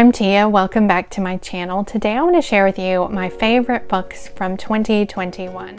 I'm Tia. Welcome back to my channel. Today I want to share with you my favorite books from 2021.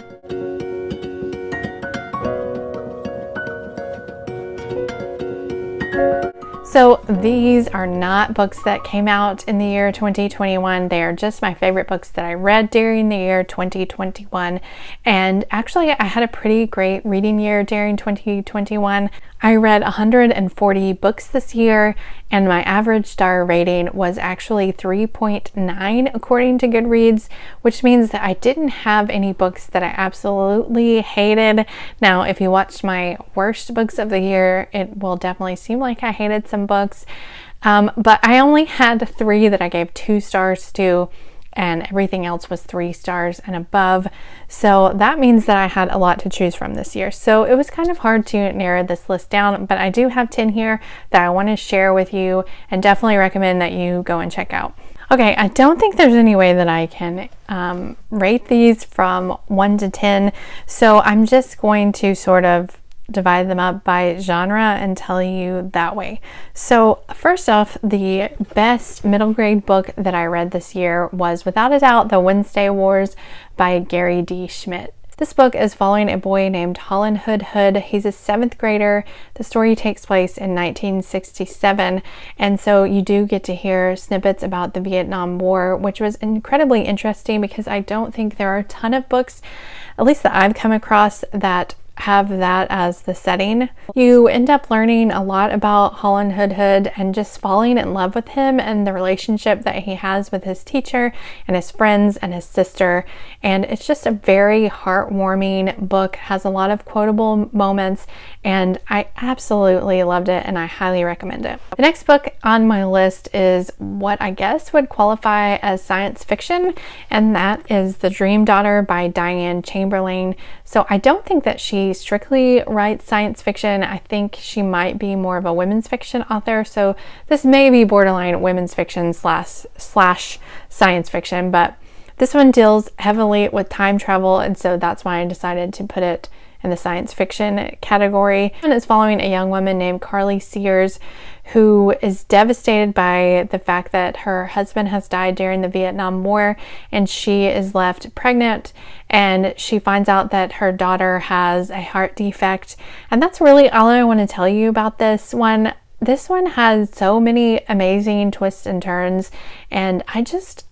So these are not books that came out in the year 2021. They are just my favorite books that I read during the year 2021. And actually, I had a pretty great reading year during 2021. I read 140 books this year, and my average star rating was actually 3.9 according to Goodreads, which means that I didn't have any books that I absolutely hated. Now, if you watched my worst books of the year, it will definitely seem like I hated some books, but I only had 3 that I gave 2 stars to, and everything else was 3 stars and above. So that means that I had a lot to choose from this year. So it was kind of hard to narrow this list down, but I do have 10 here that I want to share with you and definitely recommend that you go and check out. Okay, I don't think there's any way that I can rate these from 1 to 10. So I'm just going to sort of divide them up by genre and tell you that way. So first off, the best middle grade book that I read this year was without a doubt The Wednesday Wars by Gary D. Schmidt. This book is following a boy named Holland Hood Hood. He's a 7th grader. The story takes place in 1967, and so you do get to hear snippets about the Vietnam War, which was incredibly interesting because I don't think there are a ton of books, at least that I've come across, that have that as the setting. You end up learning a lot about Holland Hood Hood and just falling in love with him and the relationship that he has with his teacher and his friends and his sister. And it's just a very heartwarming book, has a lot of quotable moments, and I absolutely loved it and I highly recommend it. The next book on my list is what I guess would qualify as science fiction, and that is The Dream Daughter by Diane Chamberlain. So I don't think that she strictly writes science fiction. I think she might be more of a women's fiction author. So this may be borderline women's fiction slash science fiction, but this one deals heavily with time travel, and so that's why I decided to put it in the science fiction category. And it's following a young woman named Carly Sears who is devastated by the fact that her husband has died during the Vietnam War, and she is left pregnant, and she finds out that her daughter has a heart defect. And that's really all I want to tell you about this one. This one has so many amazing twists and turns, and I just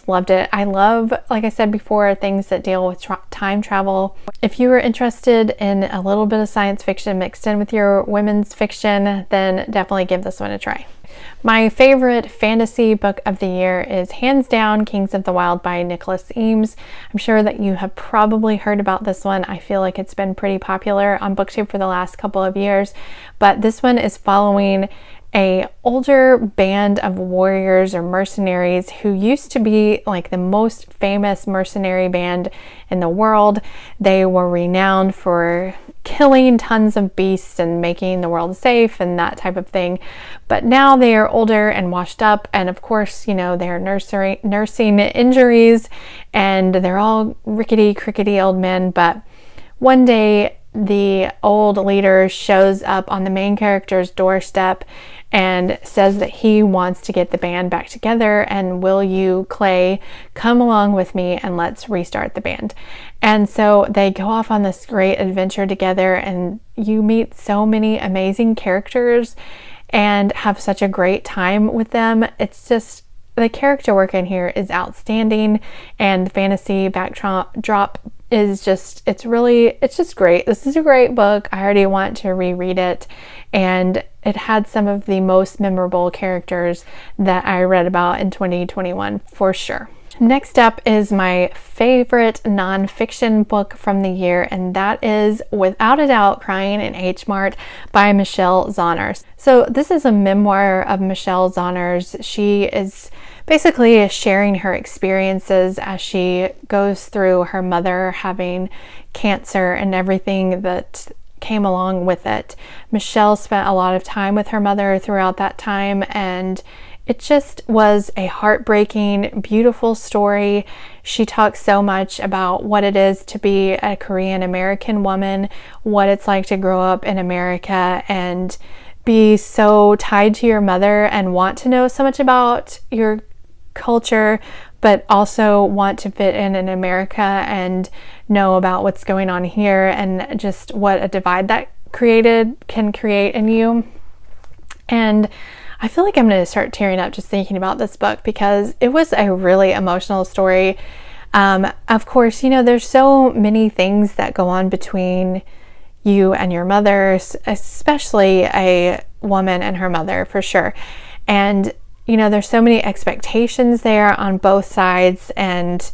loved it. I love, like I said before, things that deal with time travel. If you are interested in a little bit of science fiction mixed in with your women's fiction, then definitely give this one a try. My favorite fantasy book of the year is hands down Kings of the Wild by Nicholas Eames. I'm sure that you have probably heard about this one. I feel like it's been pretty popular on BookTube for the last couple of years, but this one is following a older band of warriors or mercenaries who used to be like the most famous mercenary band in the world. They were renowned for killing tons of beasts and making the world safe and that type of thing. But now they are older and washed up, and of course, you know, they're nursing injuries, and they're all rickety, crickety old men. But one day, the old leader shows up on the main character's doorstep and says that he wants to get the band back together, and will you, Clay, come along with me and let's restart the band. And so they go off on this great adventure together, and you meet so many amazing characters and have such a great time with them. It's just, the character work in here is outstanding, and the fantasy backdrop is just, it's just great. This is a great book. I already want to reread it, and it had some of the most memorable characters that I read about in 2021 for sure. Next up is my favorite nonfiction book from the year, and that is without a doubt Crying in H Mart by Michelle Zauner. So this is a memoir of Michelle Zauner. She is basically sharing her experiences as she goes through her mother having cancer and everything that came along with it. Michelle spent a lot of time with her mother throughout that time, and it just was a heartbreaking, beautiful story. She talks so much about what it is to be a Korean American woman, what it's like to grow up in America, and be so tied to your mother and want to know so much about your culture, but also want to fit in America and know about what's going on here, and just what a divide that can create in you. And I feel like I'm going to start tearing up just thinking about this book, because it was a really emotional story. Of course, there's so many things that go on between you and your mother, especially a woman and her mother, for sure. And there's so many expectations there on both sides, and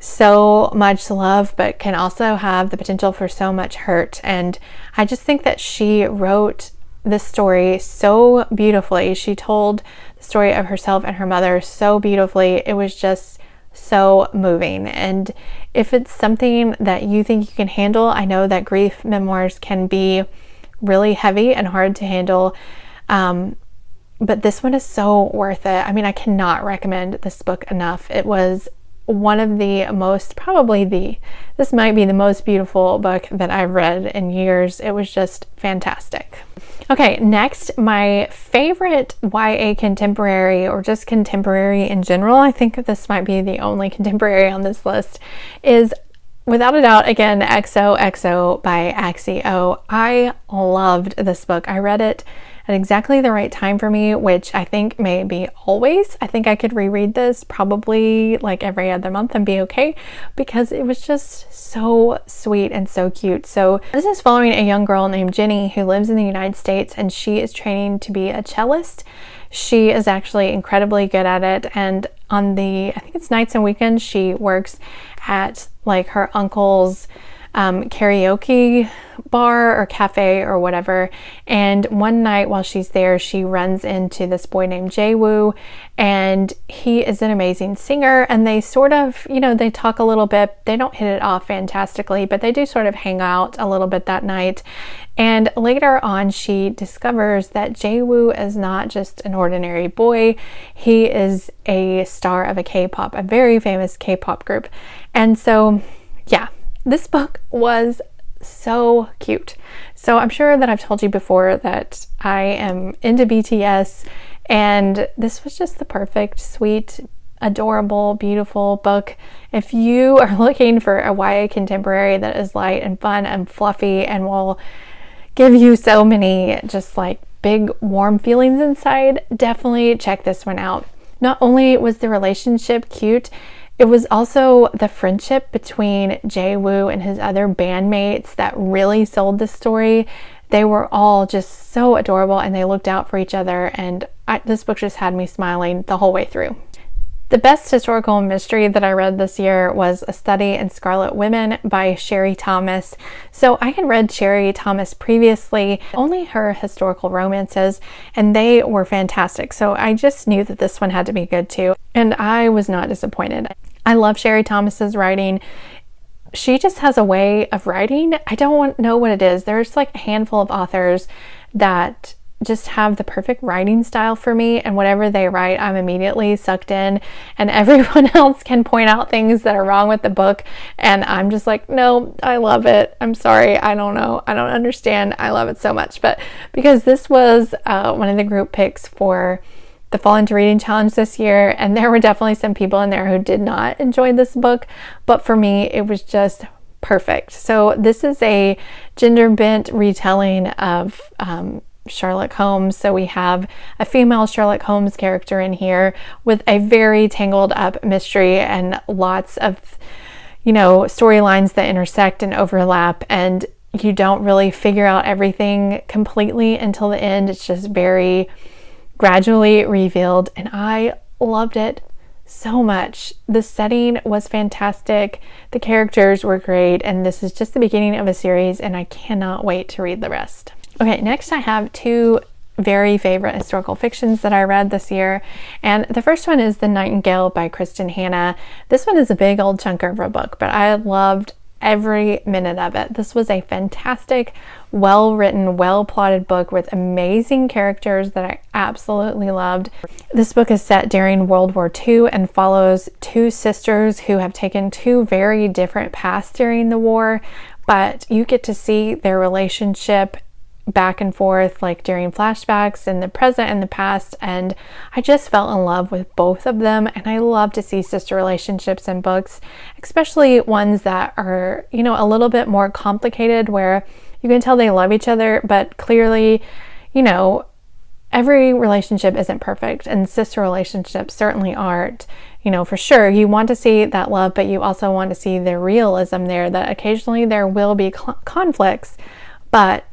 so much love, but can also have the potential for so much hurt. And I just think that she wrote this story so beautifully. She told the story of herself and her mother so beautifully. It was just so moving. And if it's something that you think you can handle, I know that grief memoirs can be really heavy and hard to handle, but this one is so worth it. I mean, I cannot recommend this book enough. It was one of the most, this might be the most beautiful book that I've read in years. It was just fantastic. Okay, next, my favorite YA contemporary, or just contemporary in general, I think this might be the only contemporary on this list, is without a doubt, again, XOXO by Axie O. I loved this book. I read it at exactly the right time for me, which I think may be always. I think I could reread this probably like every other month and be okay, because it was just so sweet and so cute. So this is following a young girl named Jenny who lives in the United States, and she is training to be a cellist. She is actually incredibly good at it, and on the, I think it's nights and weekends, she works at like her uncle's karaoke bar or cafe or whatever. And one night while she's there, she runs into this boy named Jae-woo, and he is an amazing singer, and they sort of, they talk a little bit. They don't hit it off fantastically, but they do sort of hang out a little bit that night. And later on, she discovers that Jae-woo is not just an ordinary boy. He is a star of a very famous K-pop group. And so, yeah, this book was so cute. So I'm sure that I've told you before that I am into BTS, and this was just the perfect, sweet, adorable, beautiful book. If you are looking for a YA contemporary that is light and fun and fluffy and will give you so many just like big warm feelings inside, definitely check this one out. Not only was the relationship cute, it was also the friendship between Jae-woo and his other bandmates that really sold the story. They were all just so adorable, and they looked out for each other, and this book just had me smiling the whole way through. The best historical mystery that I read this year was A Study in Scarlet Women by Sherry Thomas. So I had read Sherry Thomas previously, only her historical romances, and they were fantastic. So I just knew that this one had to be good too, and I was not disappointed. I love Sherry Thomas's writing. She just has a way of writing. I don't know what it is. There's like a handful of authors that just have the perfect writing style for me, and whatever they write, I'm immediately sucked in, and everyone else can point out things that are wrong with the book, and I'm just like, no, I love it. I'm sorry, I don't know, I don't understand, I love it so much. But because this was one of the group picks for the Fall Into Reading Challenge this year, and there were definitely some people in there who did not enjoy this book, but for me it was just perfect. So this is a gender bent retelling of Sherlock Holmes. So we have a female Sherlock Holmes character in here with a very tangled up mystery and lots of, storylines that intersect and overlap, and you don't really figure out everything completely until the end. It's just very gradually revealed, and I loved it so much. The setting was fantastic, the characters were great, and this is just the beginning of a series, and I cannot wait to read the rest. Okay, next I have two very favorite historical fictions that I read this year, and the first one is The Nightingale by Kristen Hanna. This one is a big old chunker of a book, but I loved every minute of it. This was a fantastic, well-written, well-plotted book with amazing characters that I absolutely loved. This book is set during World War II and follows two sisters who have taken two very different paths during the war, but you get to see their relationship back and forth, like during flashbacks in the present and the past, and I just fell in love with both of them. And I love to see sister relationships in books, especially ones that are, you know, a little bit more complicated, where you can tell they love each other, but clearly, you know, every relationship isn't perfect, and sister relationships certainly aren't. You know, for sure, you want to see that love, but you also want to see the realism there, that occasionally there will be conflicts, but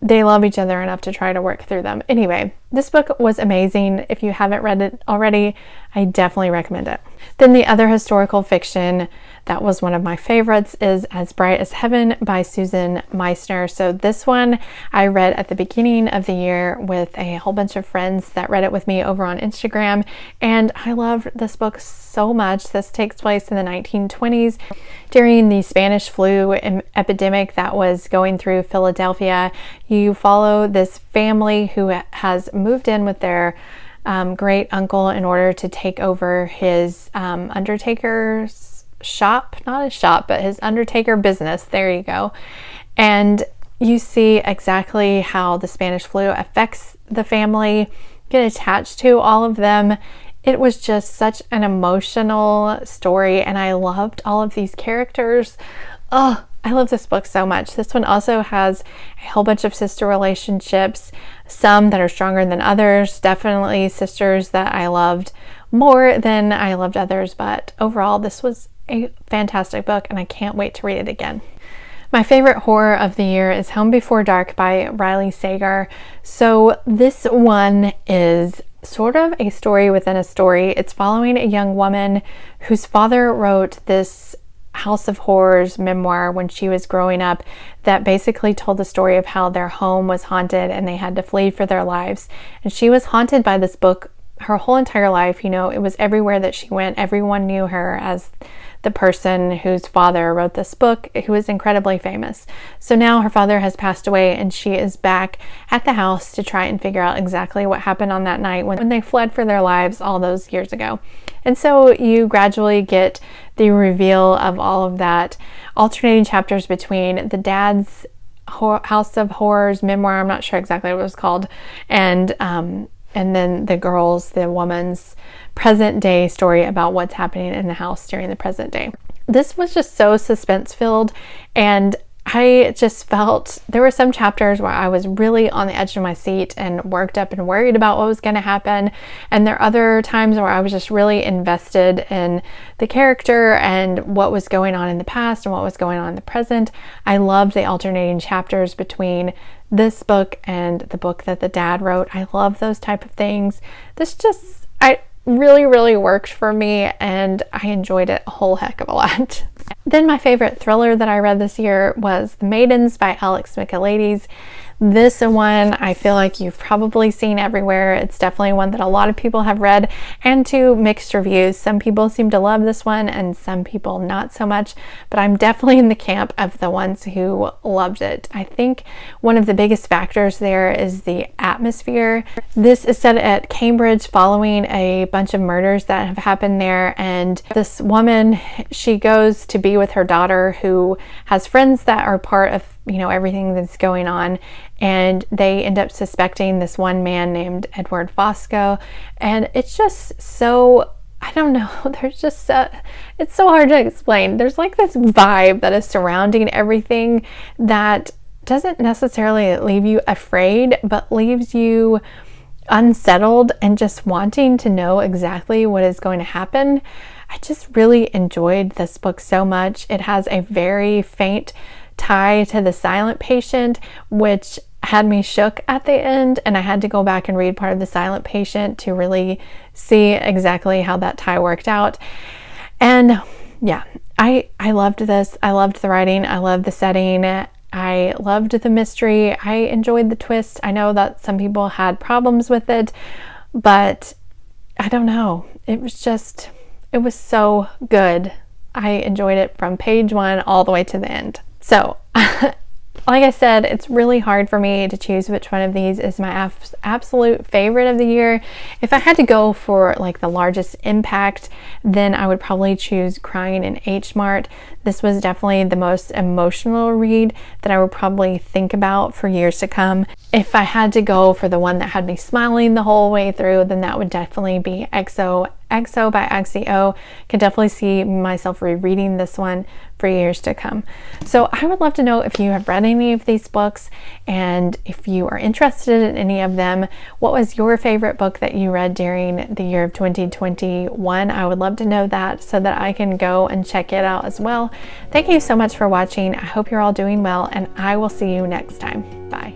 they love each other enough to try to work through them. Anyway, this book was amazing. If you haven't read it already, I definitely recommend it. Then the other historical fiction that was one of my favorites is As Bright as Heaven by Susan Meissner. So this one I read at the beginning of the year with a whole bunch of friends that read it with me over on Instagram, and I loved this book so much. This takes place in the 1920s during the Spanish flu epidemic that was going through Philadelphia. You follow this family who has moved in with their great uncle in order to take over his undertaker's shop, not a shop, but his undertaker business. There you go. And you see exactly how the Spanish flu affects the family, get attached to all of them. It was just such an emotional story, and I loved all of these characters. Oh, I love this book so much. This one also has a whole bunch of sister relationships, some that are stronger than others, definitely sisters that I loved more than I loved others, but overall this was a fantastic book, and I can't wait to read it again. My favorite horror of the year is Home Before Dark by Riley Sager. So this one is sort of a story within a story. It's following a young woman whose father wrote this House of Horrors memoir when she was growing up that basically told the story of how their home was haunted and they had to flee for their lives. And she was haunted by this book her whole entire life. You know, it was everywhere that she went. Everyone knew her as the person whose father wrote this book, who is incredibly famous. So now her father has passed away, and she is back at the house to try and figure out exactly what happened on that night when they fled for their lives all those years ago. And so you gradually get the reveal of all of that, alternating chapters between the dad's House of Horrors memoir, I'm not sure exactly what it was called, and then the woman's present day story about what's happening in the house during the present day. This was just so suspense filled, and I just felt there were some chapters where I was really on the edge of my seat and worked up and worried about what was going to happen. And there are other times where I was just really invested in the character and what was going on in the past and what was going on in the present. I loved the alternating chapters between this book and the book that the dad wrote. I love those type of things. I really worked for me, and I enjoyed it a whole heck of a lot. Then my favorite thriller that I read this year was The Maidens by Alex Michaelides. This one I feel like you've probably seen everywhere. It's definitely one that a lot of people have read, and to mixed reviews. Some people seem to love this one and some people not so much, but I'm definitely in the camp of the ones who loved it. I think one of the biggest factors there is the atmosphere. This is set at Cambridge following a bunch of murders that have happened there, and this woman, she goes to be with her daughter who has friends that are part of, you know, everything that's going on, and they end up suspecting this one man named Edward Fosco. And it's just so, I don't know, there's just it's so hard to explain. There's like this vibe that is surrounding everything that doesn't necessarily leave you afraid, but leaves you unsettled and just wanting to know exactly what is going to happen. I just really enjoyed this book so much. It has a very faint tie to The Silent Patient, which had me shook at the end, and I had to go back and read part of The Silent Patient to really see exactly how that tie worked out. And yeah, I loved this. I loved the writing. I loved the setting. I loved the mystery. I enjoyed the twist. I know that some people had problems with it, but I don't know. It was so good. I enjoyed it from page one all the way to the end. So Like I said, it's really hard for me to choose which one of these is my absolute favorite of the year. If I had to go for like the largest impact, then I would probably choose Crying in H Mart. This was definitely the most emotional read that I would probably think about for years to come. If I had to go for the one that had me smiling the whole way through, then that would definitely be EXO. EXO by XEO. Can definitely see myself rereading this one for years to come. So I would love to know if you have read any of these books, and if you are interested in any of them, what was your favorite book that you read during the year of 2021? I would love to know that so that I can go and check it out as well. Thank you so much for watching. I hope you're all doing well, and I will see you next time. Bye.